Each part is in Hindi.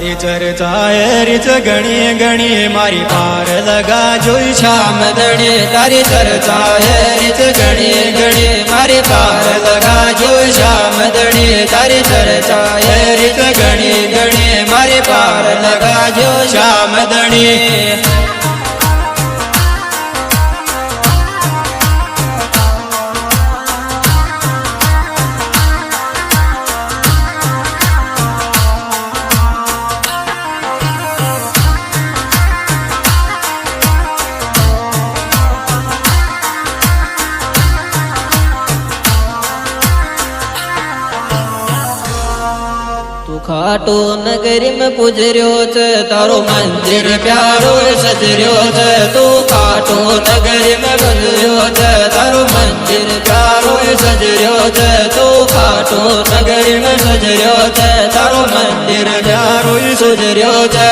તારી ચર્ચા એ રીત ગણી ગણી મારી પાર લગા જોઈ શ્યામ ધણી તારી ચર્ચા એ રીત ગણી ગણી મારી પાર લગા જોઈ શ્યામ ધણી તારી ચર્ચા એ રીત ગણી ગણી મારી પાર લગા જોઈ શ્યામ ધણી खाटू नगरी में पुजर्यो छे तारो मंदिर प्यारो सजर्यो छे तू खाटू नगरी में पुजर्यो छे तारो मंदिर प्यारो सजर्यो छे तू खाटू नगरी में सजर्यो छे तारो मंदिर प्यारो सजर्यो छे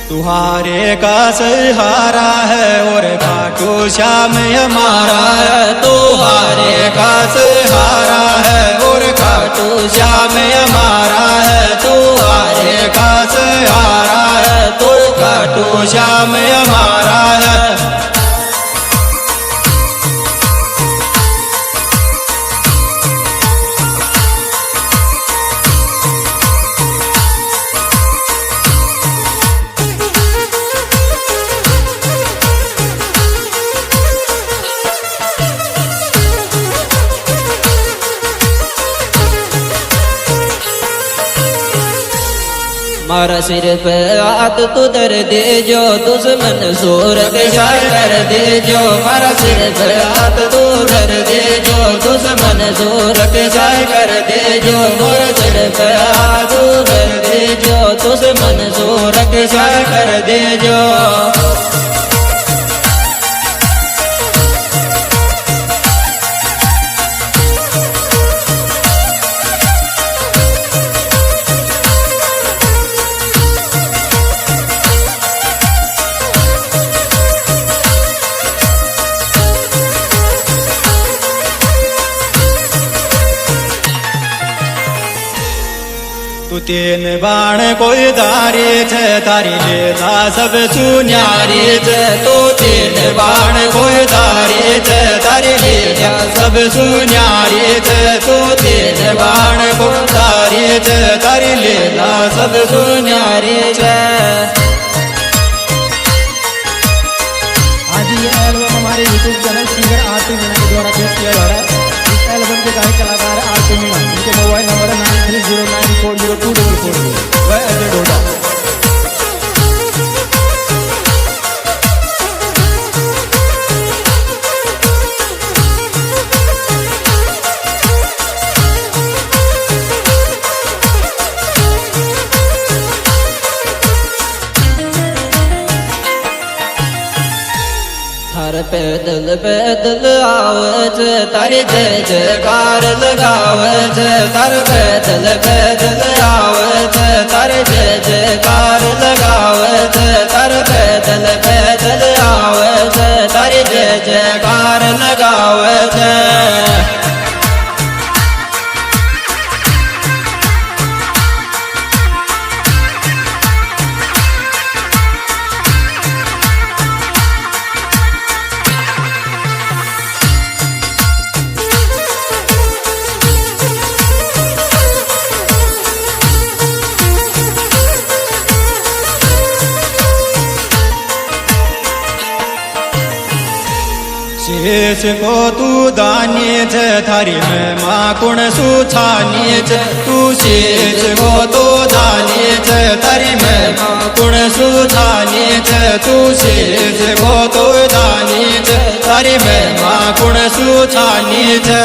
तुम्हारे का सहारा है और खाटू श्याम हमारा है तुम्हारे का सहारा है और खाटू श्याम हमारा है तुम्हारे का सहारा है तो खाटू श्याम हमारा है मारा सिर पे हाथ तू धर दे जो दुश्मन जोर के शाय कर दे जो मारा सिर पे हाथ तू धर दे जो दुश्मन जोर के शाय कर दे जो मोर सिर पे हाथ तू धर दे जो दुश्मन जोर के शाय कर दे जो तू तीन बाण कोई धारी छे तारी लेला सब सुन्यारी छे तू तीन बाण कोई धारी छे तारी लेला सब सुन्यारी छे तू तीन बाण कोई धारी छे तारी लेला सब सुन्यारी छे। आज ये एल्बम हमारे यूट्यूब चैनल सिंगर आरती मीणा के द्वारा पेश किया जा रहा है। इस एल्बम के गायक कलाकार है आरती मीणा। इनके मोबाइल नंबर है 9309402444। वह अजय डोडा। हर पैदल पैदल आवत तारे जय जयकार लगावत तार पैदल पैदल आवत तारे जय जयकार लगावत तार पैदल पैदल आवत तारे जय जयकार लगावत। शेष को तू दानी छे थारी में माँ कुण सुछानी छे तू शेष को तू दानी छे थारी में माँ कुण सुछानी छे तू शेष को तू दानी छे थारी में माँ कुण सुछानी छे।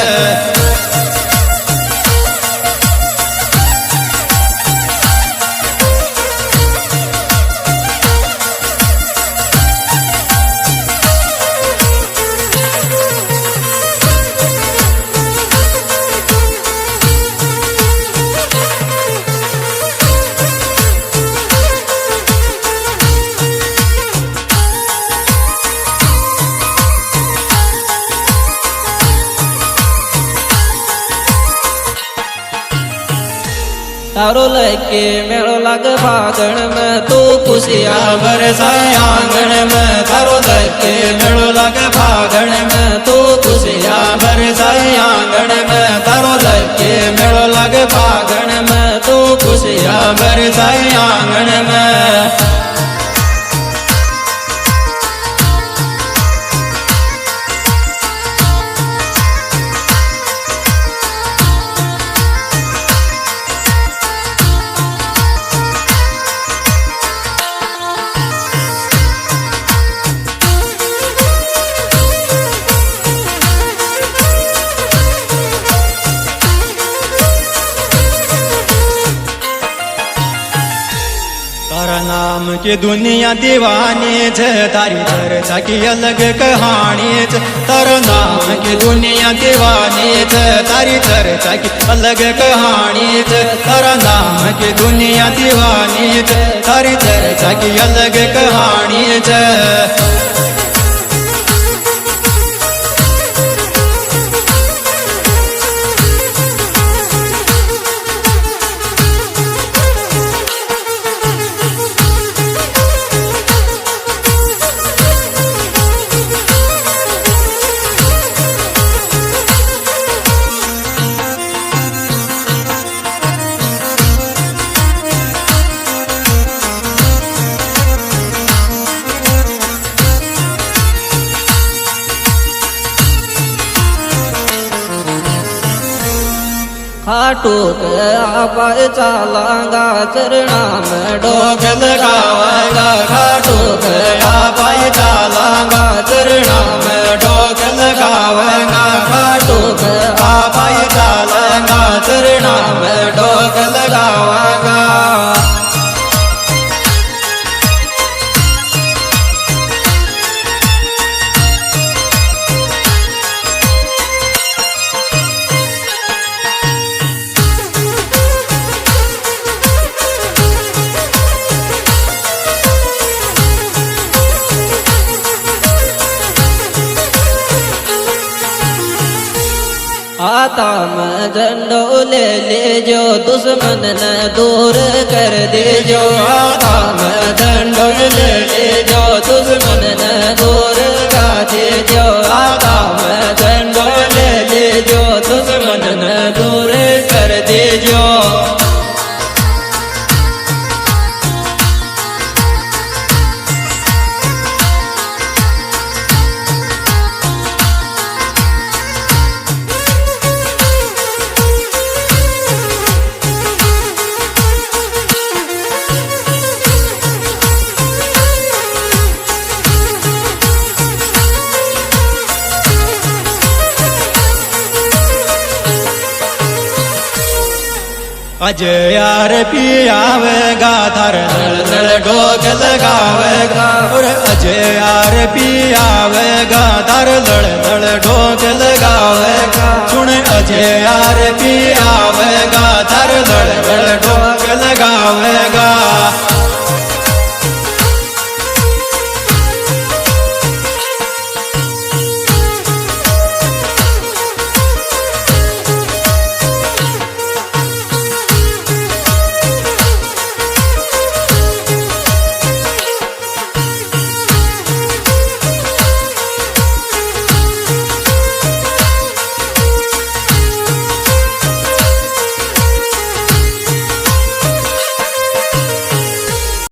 तारो लके मेलो लाग फागण में तू खुशियाँ बरसाए आंगण में तारो लके मेलो लगे फागण में तू खुशियाँ बरसाए आंगण में तारो लके मेलो लगे फागण में तू खुशियाँ बरसाए आंगण में तारा नाम की दुनिया दीवानी छे तारी चर्चा की अलग कहानी छे तारा नाम की दुनिया दीवानी छे तारी चर्चा की अलग कहानी छे तारा नाम की दुनिया दीवानी छे तारी चर्चा की अलग कहानी छे खाटू के आपाय चालांगा चरणा में डोक लगावांगा खाटू के आपाय चालांगा चरणा में डोक लगावांगा खाटू के आपाय चालांगा चरणा में डोक लगावांगा आता में झंडो ले जो दुश्मन न दूर कर दे जो आता में झंडो ले जो दुश्मन न दूर कर दे जो आता में झंडो ले जो दुश्मन न दूर कर दे जो अजय यार पियावेगा धर नल नल डोक लगावेगा और अजय यार पियावेगा धर नल नल डोक लगावेगा सुन अजय यार